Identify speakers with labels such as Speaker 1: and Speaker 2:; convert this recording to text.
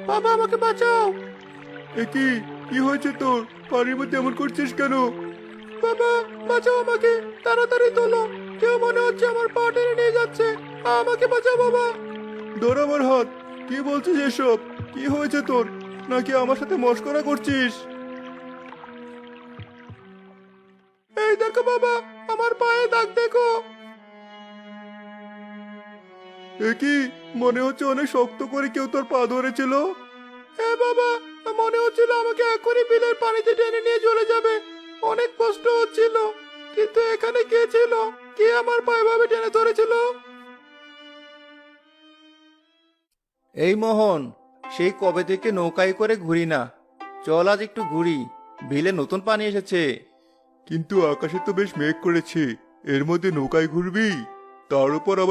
Speaker 1: বাবা আমাকে বাঁচাও। কি কি হয়েছে তোর? পানির মধ্যে এমন করছিস কেন? বাবা বাঁচাও আমাকে, তাড়াতাড়ি তোলো। কেউ মনে হচ্ছে আমার পা টেনে নিয়ে যাচ্ছে। আমাকে বাঁচাও বাবা। ধর আমার হাত। কি বলছিস এসব? কি হয়েছে তোর? নাকি আমার সাথে মশকরা করছিস? এই দেখো বাবা, আমার পায়ে দাগ দেখো। কি মনে হচ্ছে অনেক শক্ত করে কেউ তোর পা ধরেছিল। হ্যাঁ বাবা, মনে হচ্ছিল আমাকে এখনই বিলের পানিতে টেনে নিয়ে চলে যাবে। অনেক কষ্ট হচ্ছিল, কিন্তু এখানে কে ছিল? কে আমার পা এভাবে টেনে ধরেছিল? এই মোহন, সেই কবে থেকে নৌকায় করে ঘুরি না। চল আজ একটু ঘুরি, বিলে নতুন পানি এসেছে। কিন্তু আকাশে তো বেশ মেঘ করেছে, এর মধ্যে নৌকায় ঘুরবি? তার উপর আবার